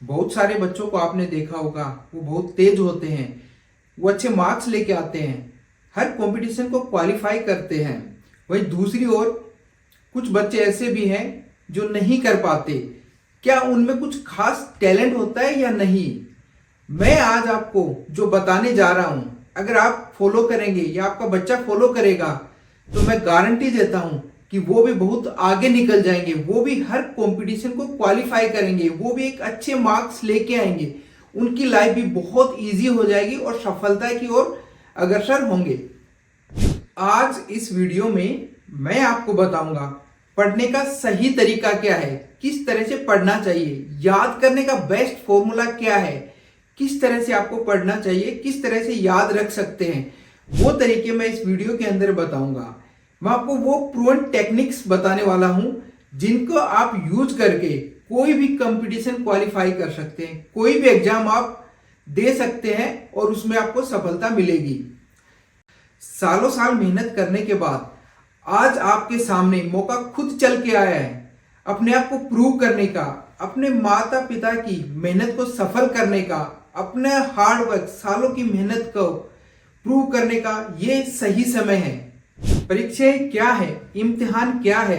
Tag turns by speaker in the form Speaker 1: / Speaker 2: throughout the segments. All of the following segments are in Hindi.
Speaker 1: बहुत सारे बच्चों को आपने देखा होगा, वो बहुत तेज होते हैं, वो अच्छे मार्क्स लेके आते हैं, हर कंपटीशन को क्वालिफाई करते हैं। वहीं दूसरी ओर कुछ बच्चे ऐसे भी हैं जो नहीं कर पाते। क्या उनमें कुछ खास टैलेंट होता है या नहीं? मैं आज आपको जो बताने जा रहा हूं, अगर आप फॉलो करेंगे या आपका बच्चा फॉलो करेगा तो मैं गारंटी देता हूं कि वो भी बहुत आगे निकल जाएंगे, वो भी हर कंपटीशन को क्वालिफाई करेंगे, वो भी एक अच्छे मार्क्स लेके आएंगे, उनकी लाइफ भी बहुत इजी हो जाएगी और सफलता की ओर अग्रसर होंगे। आज इस वीडियो में मैं आपको बताऊंगा पढ़ने का सही तरीका क्या है, किस तरह से पढ़ना चाहिए, याद करने का बेस्ट फॉर्मूला क्या है, किस तरह से आपको पढ़ना चाहिए, किस तरह से याद रख सकते हैं, वो तरीके मैं इस वीडियो के अंदर बताऊंगा। मैं आपको वो प्रूवन टेक्निक्स बताने वाला हूं जिनको आप यूज करके कोई भी कंपटीशन क्वालिफाई कर सकते हैं, कोई भी एग्जाम आप दे सकते हैं और उसमें आपको सफलता मिलेगी। सालों साल मेहनत करने के बाद आज आपके सामने मौका खुद चल के आया है अपने आप को प्रूव करने का, अपने माता पिता की मेहनत को सफल करने का, अपने हार्ड वर्क सालों की मेहनत को प्रूव करने का ये सही समय है। परीक्षाएं क्या है, इम्तिहान क्या है,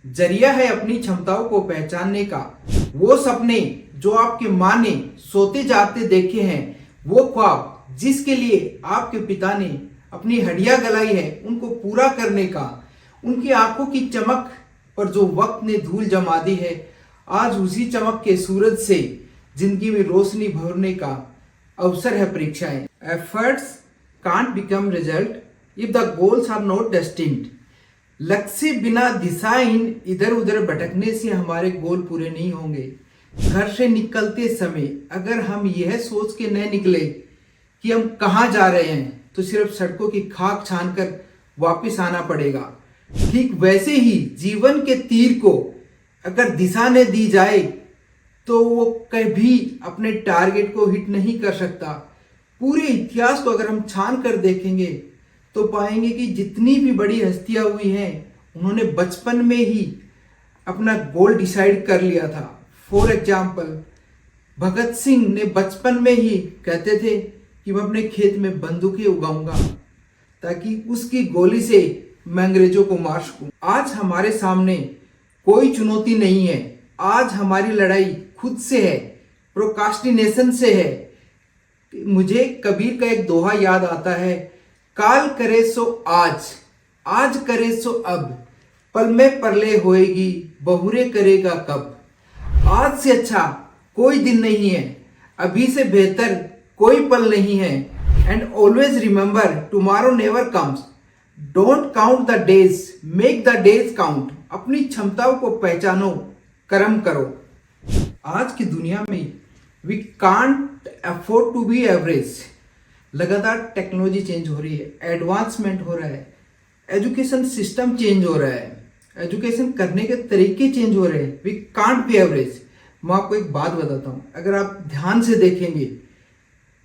Speaker 1: जरिया है अपनी क्षमताओं को पहचानने का। वो सपने जो आपके माँ ने सोते जागते देखे हैं, वो ख्वाब जिसके लिए आपके पिता ने अपनी हड्डियां गलाई है, उनको पूरा करने का, उनकी आंखों की चमक पर जो वक्त ने धूल जमा दी है, आज उसी चमक के सूरज से जिंदगी में रोशनी भरने का अवसर है परीक्षाएं। Efforts can't become result if the goals are not destined. लक्ष्य बिना दिशाहीन इधर उधर भटकने से हमारे गोल पूरे नहीं होंगे। घर से निकलते समय अगर हम यह सोच के न निकले कि हम कहाँ जा रहे हैं तो सिर्फ सड़कों की खाक छान कर वापिस आना पड़ेगा। ठीक वैसे ही जीवन के तीर को अगर दिशा न दी जाए तो वो कभी अपने टारगेट को हिट नहीं कर सकता। पूरे इतिहास को अगर हम छान कर देखेंगे तो पाएंगे कि जितनी भी बड़ी हस्तियां हुई हैं, उन्होंने बचपन में ही अपना गोल डिसाइड कर लिया था। फॉर एग्जाम्पल, भगत सिंह ने बचपन में ही कहते थे कि मैं अपने खेत में बंदूकें उगाऊंगा ताकि उसकी गोली से मैं अंग्रेजों को मार सकूं। आज हमारे सामने कोई चुनौती नहीं है, आज हमारी लड़ाई खुद से है, प्रोक्रास्टिनेशन से है। मुझे कबीर का एक दोहा याद आता है, काल करे सो आज, आज करे सो अब, पल में परले होएगी, बहुरे करेगा कब। आज से अच्छा कोई दिन नहीं है, अभी से बेहतर कोई पल नहीं है। And always remember tomorrow never comes. Don't count the days, make the days count. अपनी क्षमताओं को पहचानो, कर्म करो। आज की दुनिया में we can't afford to be average. लगातार टेक्नोलॉजी चेंज हो रही है, एडवांसमेंट हो रहा है, एजुकेशन सिस्टम चेंज हो रहा है, एजुकेशन करने के तरीके चेंज हो रहे हैं। We can't be average. मैं आपको एक बात बताता हूँ, अगर आप ध्यान से देखेंगे,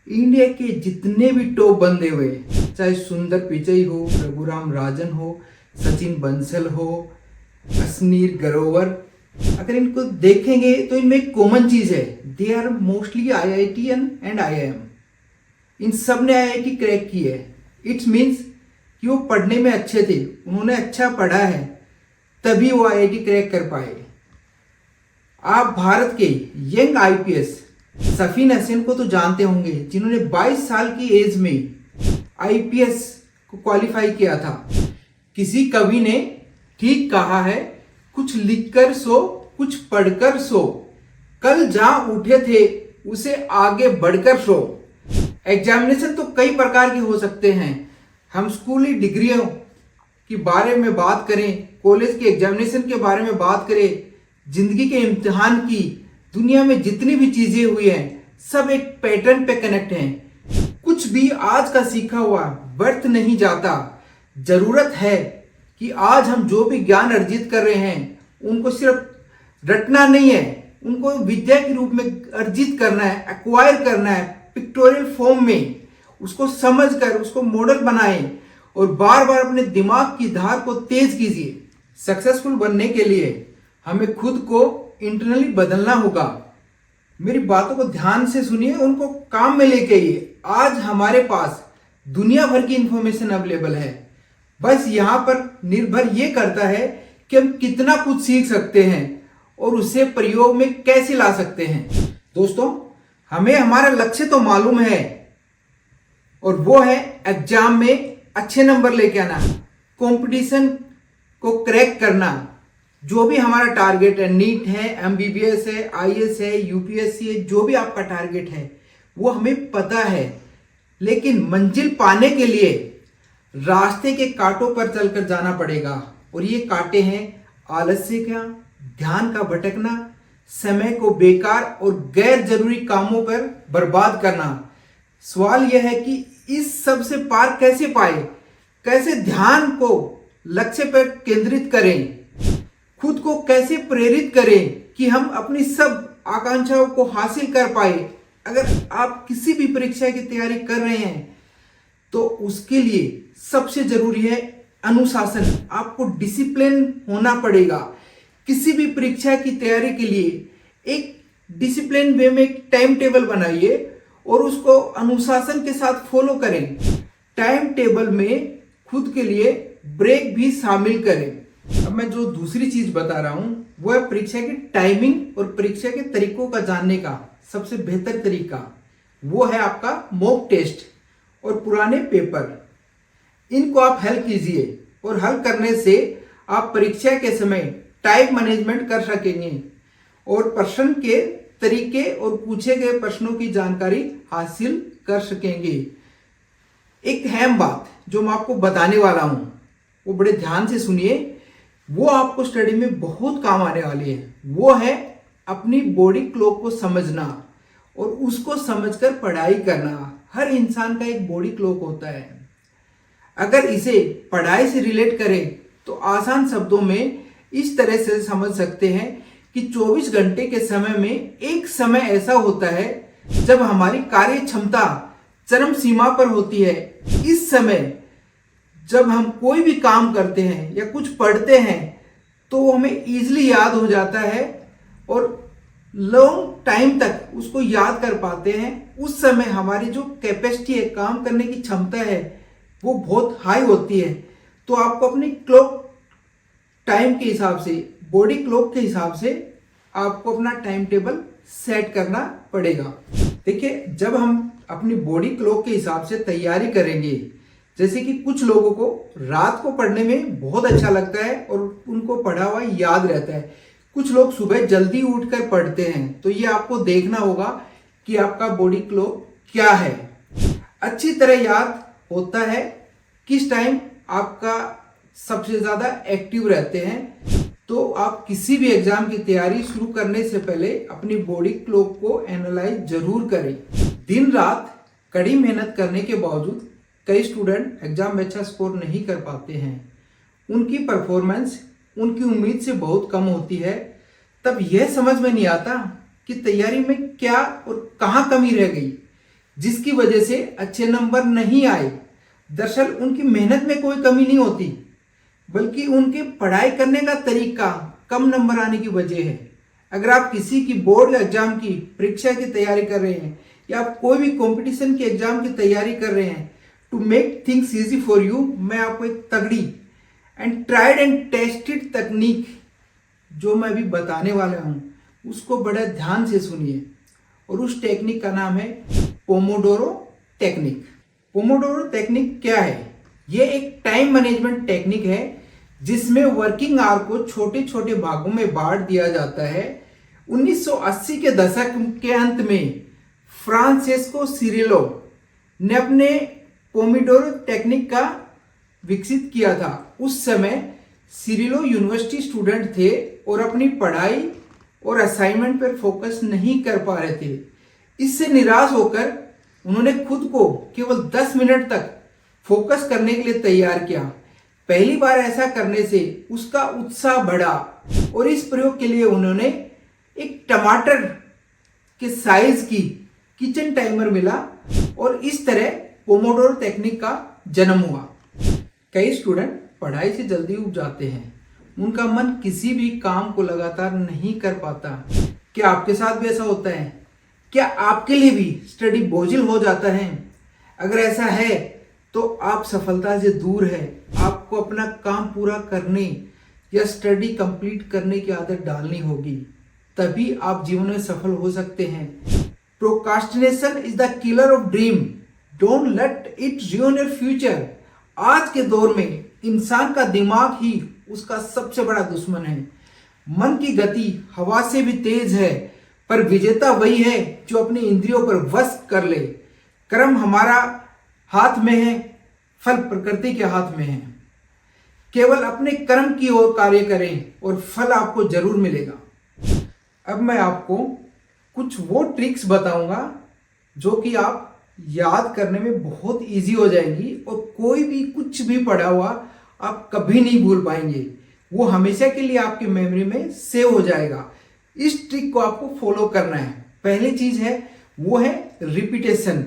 Speaker 1: इंडिया के जितने भी टॉप बंदे हुए, चाहे सुंदर पिचई हो, रघुराम राजन हो, सचिन बंसल हो, अश्नीर ग्रोवर, अगर इनको देखेंगे तो इनमें एक कॉमन चीज है, they are mostly IITian and IIM। इन सब ने IIT क्रैक की है। इट्स मीन्स कि वो पढ़ने में अच्छे थे, उन्होंने अच्छा पढ़ा है, तभी वो IIT क्रैक कर पाए। आप भारत के यंग IPS सफीन हसन को तो जानते होंगे, जिन्होंने 22 साल की एज में IPS को क्वालिफाई किया था। किसी कवि ने ठीक कहा है, कुछ लिखकर सो, कुछ पढ़कर सो, कल जहां उठे थे उसे आगे बढ़कर सो। एग्जामिनेशन तो कई प्रकार के हो सकते हैं। हम स्कूली डिग्रियों के बारे में बात करें, कॉलेज के एग्जामिनेशन के बारे में बात करें, जिंदगी के इम्तिहान की, दुनिया में जितनी भी चीजें हुई हैं, सब एक पैटर्न पे कनेक्ट हैं। कुछ भी आज का सीखा हुआ व्यर्थ नहीं जाता। जरूरत है कि आज हम जो भी ज्ञान अर्जित कर रहे हैं, उनको सिर्फ रटना नहीं है, उनको विद्या के रूप में अर्जित करना है, एक्वायर करना है, पिक्टोरियल फॉर्म में उसको समझकर उसको मॉडल बनाएं और बार बार अपने दिमाग की धार को तेज कीजिए। सक्सेसफुल बनने के लिए हमें खुद को इंटरनली बदलना होगा। मेरी बातों को ध्यान से सुनिए, उनको काम में लेके आइए। आज हमारे पास दुनिया भर की इंफॉर्मेशन अवेलेबल है, बस यहाँ पर निर्भर ये करता है कि हम कितना कुछ सीख सकते हैं और उसे प्रयोग में कैसे ला सकते हैं। दोस्तों, हमें हमारा लक्ष्य तो मालूम है और वो है एग्जाम में अच्छे नंबर लेके आना, कंपटीशन को क्रैक करना। जो भी हमारा टारगेट है, नीट है, एमबीबीएस है, आईएएस है, यूपीएससी है, जो भी आपका टारगेट है वो हमें पता है। लेकिन मंजिल पाने के लिए रास्ते के कांटों पर चलकर जाना पड़ेगा, और ये कांटे हैं आलस्य का, ध्यान का भटकना, समय को बेकार और गैर जरूरी कामों पर बर्बाद करना। सवाल यह है कि इस सब से पार कैसे पाए, कैसे ध्यान को लक्ष्य पर केंद्रित करें, खुद को कैसे प्रेरित करें कि हम अपनी सब आकांक्षाओं को हासिल कर पाए। अगर आप किसी भी परीक्षा की तैयारी कर रहे हैं तो उसके लिए सबसे जरूरी है अनुशासन। आपको डिसिप्लिन होना पड़ेगा। किसी भी परीक्षा की तैयारी के लिए एक डिसिप्लिन वे में एक टाइम टेबल बनाइए और उसको अनुशासन के साथ फॉलो करें। टाइम टेबल में खुद के लिए ब्रेक भी शामिल करें। अब मैं जो दूसरी चीज बता रहा हूं वो है परीक्षा की टाइमिंग और परीक्षा के तरीकों का जानने का सबसे बेहतर तरीका। वो है आपका मॉक टेस्ट और पुराने पेपर। इनको आप हल कीजिए और हल करने से आप परीक्षा के समय टाइम मैनेजमेंट कर सकेंगे और प्रश्न के तरीके और पूछे गए प्रश्नों की जानकारी हासिल कर सकेंगे। एक अहम बात जो मैं आपको बताने वाला हूं वो बड़े ध्यान से सुनिए, वो आपको स्टडी में बहुत काम आने वाली है। वो है अपनी बॉडी क्लॉक को समझना और उसको समझकर पढ़ाई करना। हर इंसान का एक बॉडी क्लॉक होता है। अगर इसे पढ़ाई से रिलेट करें तो आसान शब्दों में इस तरह से समझ सकते हैं कि 24 घंटे के समय में एक समय ऐसा होता है जब हमारी कार्य क्षमता चरम सीमा पर होती है। इस समय जब हम कोई भी काम करते हैं या कुछ पढ़ते हैं तो वो हमें इजीली याद हो जाता है और लॉन्ग टाइम तक उसको याद कर पाते हैं। उस समय हमारी जो कैपेसिटी है, काम करने की क्षमता है, वो बहुत हाई होती है। तो आपको अपनी क्लॉक टाइम के हिसाब से, बॉडी क्लॉक के हिसाब से आपको अपना टाइम टेबल सेट करना पड़ेगा। देखिए, जब हम अपनी बॉडी क्लॉक के हिसाब से तैयारी करेंगे, जैसे कि कुछ लोगों को रात को पढ़ने में बहुत अच्छा लगता है और उनको पढ़ा हुआ याद रहता है। कुछ लोग सुबह जल्दी उठकर पढ़ते हैं। तो ये आपको देखना होगा कि आपका बॉडी क्लॉक क्या है। अच्छी तरह याद होता है किस टाइम आपका सबसे ज्यादा एक्टिव रहते हैं। तो आप किसी भी एग्जाम की तैयारी शुरू करने से पहले अपनी बॉडी क्लॉक को एनालाइज जरूर करें। दिन रात कड़ी मेहनत करने के बावजूद कई स्टूडेंट एग्जाम में अच्छा स्कोर नहीं कर पाते हैं। उनकी परफॉर्मेंस उनकी उम्मीद से बहुत कम होती है। तब यह समझ में नहीं आता कि तैयारी में क्या और कहाँ कमी रह गई जिसकी वजह से अच्छे नंबर नहीं आए। दरअसल उनकी मेहनत में कोई कमी नहीं होती, बल्कि उनके पढ़ाई करने का तरीका कम नंबर आने की वजह है। अगर आप किसी की बोर्ड एग्जाम की परीक्षा की तैयारी कर रहे हैं या आप कोई भी कंपटीशन के एग्जाम की तैयारी कर रहे हैं, to make things easy for you, मैं आपको एक तगड़ी एंड ट्राइड एंड टेस्टेड तकनीक जो मैं अभी बताने वाला हूं उसको बड़ा ध्यान से सुनिए। और उस टेक्निक का नाम है पोमोडोरो टेक्निक। पोमोडोरो टेक्निक क्या है? ये एक टाइम मैनेजमेंट टेक्निक है जिसमें वर्किंग आवर को छोटे छोटे भागों में बांट दिया जाता है। 1980 के दशक के अंत में फ्रांसेस्को सिरिलो ने अपने पोमोडोरो टेक्निक का विकसित किया था। उस समय सिरिलो यूनिवर्सिटी स्टूडेंट थे और अपनी पढ़ाई और असाइनमेंट पर फोकस नहीं कर पा रहे थे। इससे निराश होकर उन्होंने खुद को केवल 10 मिनट तक फोकस करने के लिए तैयार किया। पहली बार ऐसा करने से उसका उत्साह बढ़ा और इस प्रयोग के लिए उन्होंने एक टमाटर के साइज की किचन टाइमर मिला और इस तरह पोमोडोरो टेक्निक का जन्म हुआ। कई स्टूडेंट पढ़ाई से जल्दी उब जाते हैं, उनका मन किसी भी काम को लगातार नहीं कर पाता। क्या आपके साथ भी ऐसा होता है? क्या आपके लिए भी स्टडी बोझिल हो जाता है? अगर ऐसा है तो आप सफलता से दूर है। आपको अपना काम पूरा करने या स्टडी कंप्लीट करने की आदत डालनी होगी, तभी आप जीवन में सफल हो सकते हैं। Procrastination is the killer of dream, don't let it ruin your future. आज के दौर में इंसान का दिमाग ही उसका सबसे बड़ा दुश्मन है। मन की गति हवा से भी तेज है, पर विजेता वही है जो अपनी इंद्रियों पर वश कर ले। कर्म हमारा हाथ में है, फल प्रकृति के हाथ में है। केवल अपने कर्म की ओर कार्य करें और फल आपको जरूर मिलेगा। अब मैं आपको कुछ वो ट्रिक्स बताऊंगा जो कि आप याद करने में बहुत इजी हो जाएंगी और कोई भी कुछ भी पढ़ा हुआ आप कभी नहीं भूल पाएंगे। वो हमेशा के लिए आपकी मेमोरी में सेव हो जाएगा। इस ट्रिक को आपको फॉलो करना है। पहली चीज है वो है रिपीटेशन।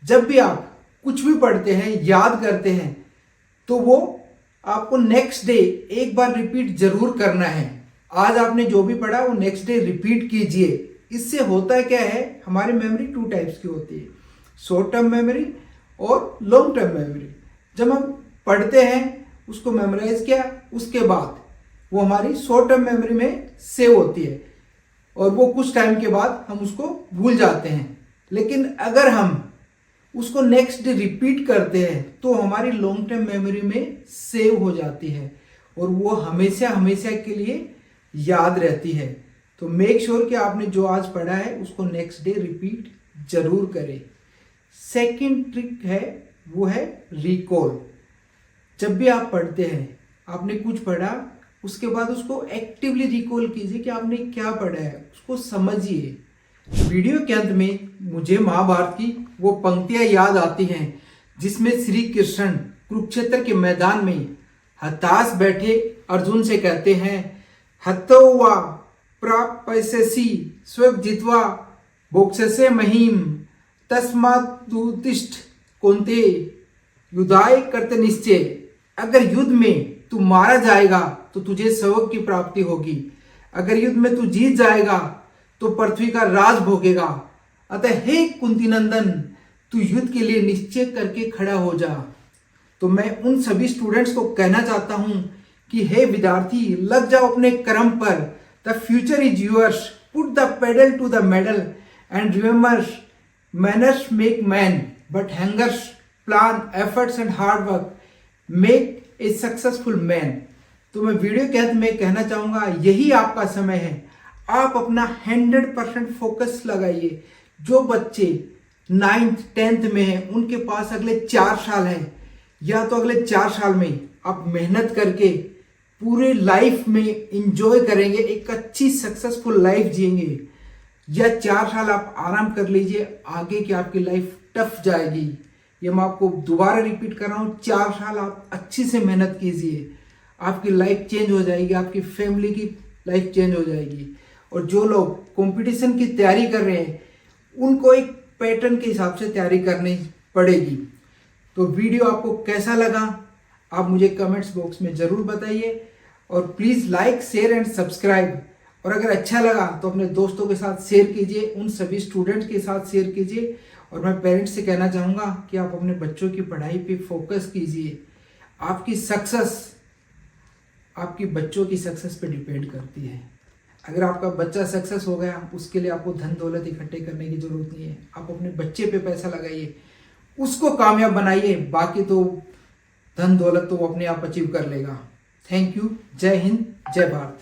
Speaker 1: जब भी आप कुछ भी पढ़ते हैं, याद करते हैं, तो वो आपको नेक्स्ट डे एक बार रिपीट जरूर करना है। आज आपने जो भी पढ़ा वो नेक्स्ट डे रिपीट कीजिए। इससे होता है क्या है, हमारी मेमोरी 2 टाइप्स की होती है, शॉर्ट टर्म मेमोरी और लॉन्ग टर्म मेमोरी। जब हम पढ़ते हैं, उसको मेमोराइज किया, उसके बाद वो हमारी शॉर्ट टर्म मेमोरी में सेव होती है और वो कुछ टाइम के बाद हम उसको भूल जाते हैं। लेकिन अगर हम उसको नेक्स्ट डे रिपीट करते हैं तो हमारी लॉन्ग टर्म मेमोरी में सेव हो जाती है और वो हमेशा हमेशा के लिए याद रहती है। तो मेक श्योर कि आपने जो आज पढ़ा है उसको नेक्स्ट डे रिपीट जरूर करें। सेकंड ट्रिक है वो है रिकॉल। जब भी आप पढ़ते हैं, आपने कुछ पढ़ा, उसके बाद उसको एक्टिवली रिकॉल कीजिए कि आपने क्या पढ़ा है, उसको समझिए। वीडियो के अंत में मुझे महाभारत की वो पंक्तियां याद आती हैं जिसमें श्री कृष्ण कुरुक्षेत्र के मैदान में हताश बैठे अर्जुन से कहते हैं, हतो वा प्राप्यसि स्व जित्वा भोक्ष्यसे महीम तस्मात् उत्तिष्ठ कौन्ते युद्धाय कर्त निश्चय। अगर युद्ध में तू मारा जाएगा तो तुझे स्वर्ग की प्राप्ति होगी, अगर युद्ध में तू जीत जाएगा तो पृथ्वी का राज भोगेगा। अतः हे कुंती नंदन, तू युद्ध के लिए निश्चय करके खड़ा हो जा। तो मैं उन सभी स्टूडेंट्स को कहना चाहता हूं कि हे विद्यार्थी, लग जाओ अपने कर्म पर। The future is yours, put the pedal to the medal and remember, manners make man but hangers plan efforts and hard work make a successful man. तो मैं वीडियो के अंत में कहना चाहूंगा, यही आपका समय है। आप अपना 100% फोकस लगाइए। जो बच्चे 9th 10th में हैं, उनके पास अगले 4 साल हैं, या तो अगले 4 साल में आप मेहनत करके पूरे लाइफ में इंजॉय करेंगे, एक अच्छी सक्सेसफुल लाइफ जिएंगे, या 4 साल आप आराम कर लीजिए, आगे की आपकी लाइफ टफ जाएगी। ये मैं आपको दोबारा रिपीट कर रहा हूँ, 4 साल आप अच्छी से मेहनत कीजिए, आपकी लाइफ चेंज हो जाएगी, आपकी फैमिली की लाइफ चेंज हो जाएगी। और जो लोग कंपटीशन की तैयारी कर रहे हैं, उनको एक पैटर्न के हिसाब से तैयारी करनी पड़ेगी। तो वीडियो आपको कैसा लगा आप मुझे कमेंट्स बॉक्स में ज़रूर बताइए और please like share and subscribe. और अगर अच्छा लगा तो अपने दोस्तों के साथ शेयर कीजिए, उन सभी स्टूडेंट्स के साथ शेयर कीजिए। और मैं पेरेंट्स से कहना चाहूँगा कि आप अपने बच्चों की पढ़ाई पे फोकस कीजिए। आपकी सक्सेस आपकी बच्चों की सक्सेस पे डिपेंड करती है। अगर आपका बच्चा सक्सेस हो गया, उसके लिए आपको धन दौलत इकट्ठे करने की जरूरत नहीं है। आप अपने बच्चे पे पैसा लगाइए, उसको कामयाब बनाइए, बाकी तो धन दौलत तो वो अपने आप अचीव कर लेगा। Thank you. जय हिंद, जय भारत।